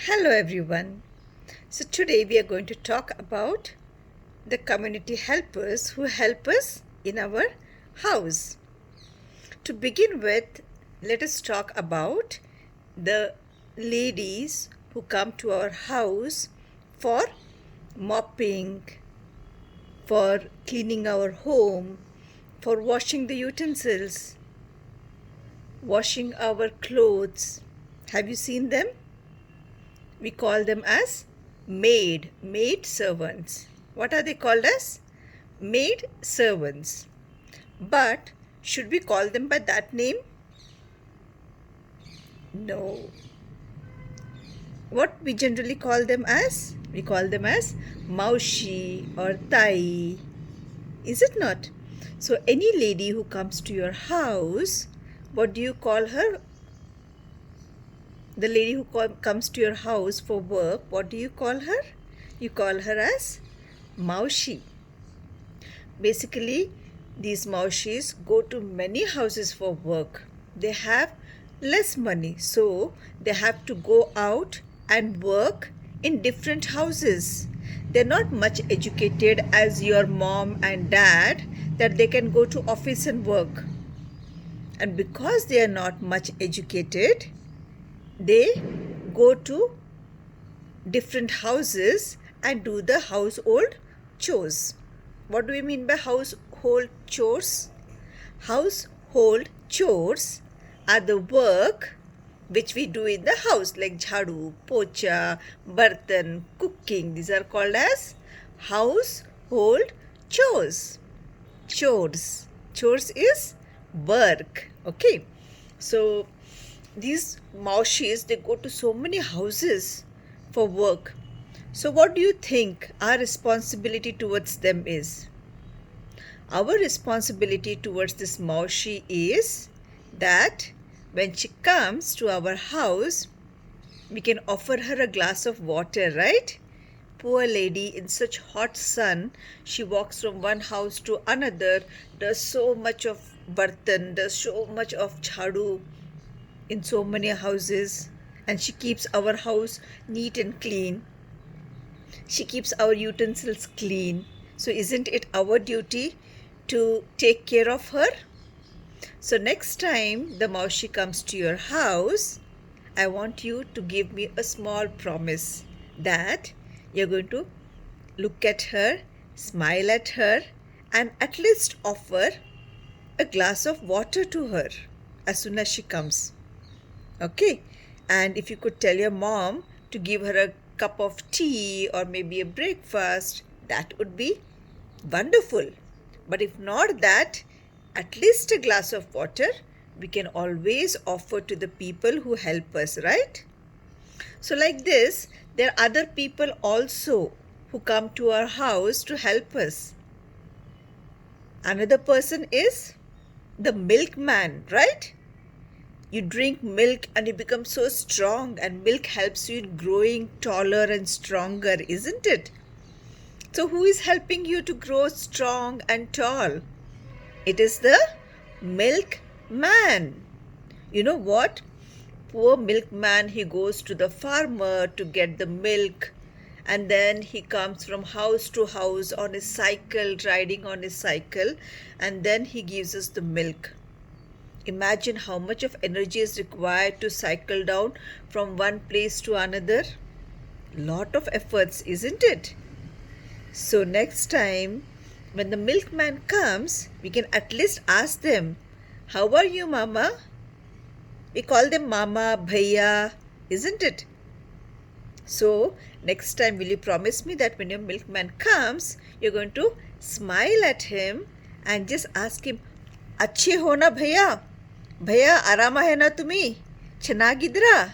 Hello everyone. So today we are going to talk about the community helpers who help us in our house. To begin with, let us talk about the ladies who come to our house for mopping, for cleaning our home, for washing the utensils, washing our clothes. Have you seen them? We call them as maid servants. What are they called as? Maid servants. But should we call them by that name? No. What we generally call them as? We call them as Maushi or Tai. Is it not? So any lady who comes to your house, what do you call her? The lady who comes to your house for work, what do you call her? You call her as Maushi. Basically, these Maushis go to many houses for work. They have less money, so they have to go out and work in different houses. They're not much educated as your mom and dad that they can go to office and work. And because they are not much educated, they go to different houses and do the household chores. What do we mean by household chores? Household chores are the work which we do in the house, like jhadu, pocha, bartan, cooking. These are called as household chores. Chores is work. Okay. So these Maushis, they go to so many houses for work. So what do you think our responsibility towards them is? Our responsibility towards this Maushi is that when she comes to our house, we can offer her a glass of water, right? Poor lady, in such hot sun, she walks from one house to another, does so much of bartan, does so much of jhadu in so many houses, and she keeps our house neat and clean. She keeps our utensils clean. So isn't it our duty to take care of her? So next time the Maushi comes to your house, I want you to give me a small promise that you're going to look at her, smile at her, and at least offer a glass of water to her as soon as she comes. Okay, and if you could tell your mom to give her a cup of tea or maybe a breakfast, that would be wonderful. But if not that, at least a glass of water we can always offer to the people who help us, right? So like this, there are other people also who come to our house to help us. Another person is the milkman, right? You drink milk and you become so strong, and milk helps you in growing taller and stronger, isn't it? So who is helping you to grow strong and tall? It is the milkman. You know what? Poor milkman, he goes to the farmer to get the milk, and then he comes from house to house on his cycle, riding on his cycle, and then he gives us the milk. Imagine how much of energy is required to cycle down from one place to another. Lot of efforts, isn't it? So next time when the milkman comes, we can at least ask them, "How are you, Mama?" We call them Mama, Bhaiya, isn't it? So next time, will you promise me that when your milkman comes, you're going to smile at him and just ask him, "Achhe ho na bhaiya? Bhaiya, arama hai na tumi? Chanagidra?"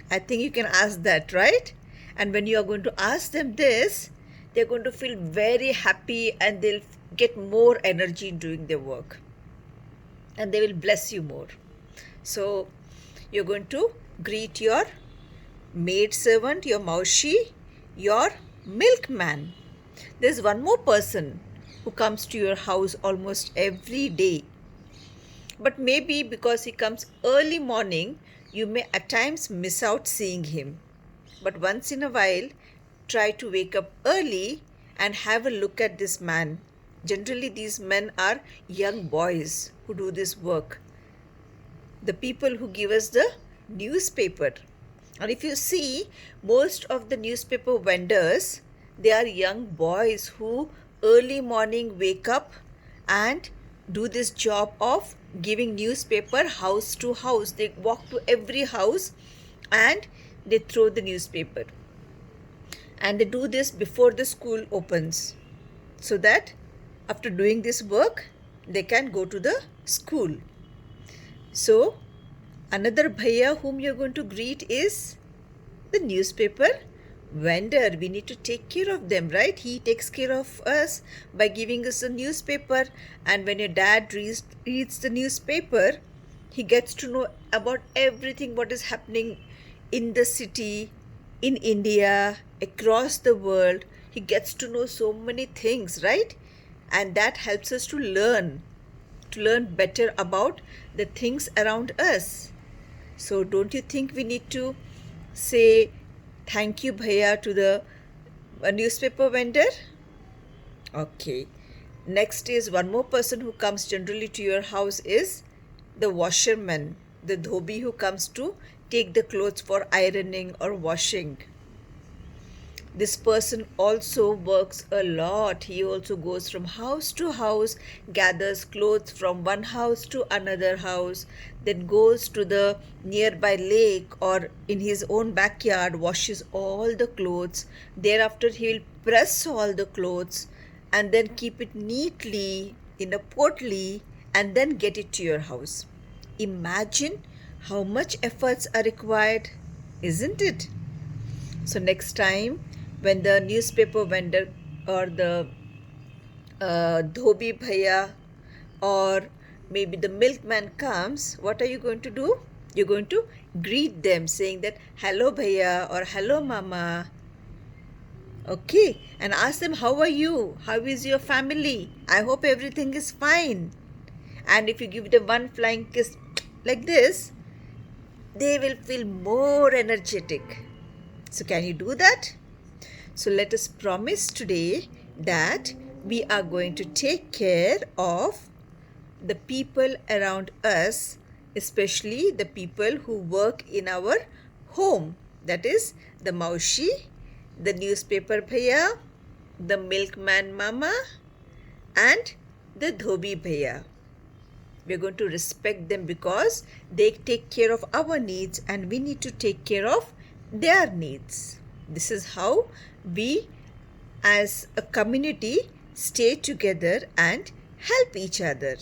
I think you can ask that, right? And when you are going to ask them this, they're going to feel very happy and they'll get more energy in doing their work. And they will bless you more. So you're going to greet your maid servant, your Maushi, your milkman. There's one more person who comes to your house almost every day. But maybe because he comes early morning, you may at times miss out seeing him. but once in a while, try to wake up early and have a look at this man. Generally, these men are young boys who do this work, the people who give us the newspaper. And if you see, most of the newspaper vendors, they are young boys who early morning wake up and do this job of giving newspaper house to house. They walk to every house and they throw the newspaper. And they do this before the school opens, so that after doing this work, they can go to the school. So, another bhaiya whom you're going to greet is the newspaper vendor. We need to take care of them, right? He takes care of us by giving us a newspaper. And when your dad reads the newspaper, he gets to know about everything what is happening in the city, in India, across the world. He gets to know so many things, right? And that helps us to learn better about the things around us. So don't you think we need to say thank you bhaiya to the newspaper vendor? Okay. Next is one more person who comes generally to your house is the washerman, the dhobi who comes to take the clothes for ironing or washing. This person also works a lot. He also goes from house to house, gathers clothes from one house to another house, then goes to the nearby lake or in his own backyard, washes all the clothes. Thereafter, he will press all the clothes and then keep it neatly in a potli and then get it to your house. Imagine how much efforts are required, isn't it? So next time, when the newspaper vendor or the dhobi bhaiya or maybe the milkman comes, what are you going to do? You're going to greet them saying that, hello bhaiya or hello mama. Okay, and ask them, how are you? How is your family? I hope everything is fine. And if you give them one flying kiss like this, they will feel more energetic. So can you do that? So let us promise today that we are going to take care of the people around us, especially the people who work in our home. That is the maushi, the newspaper bhaiya, the milkman mama, and the dhobi bhaiya. We are going to respect them because they take care of our needs and we need to take care of their needs. This is how we as a community stay together and help each other.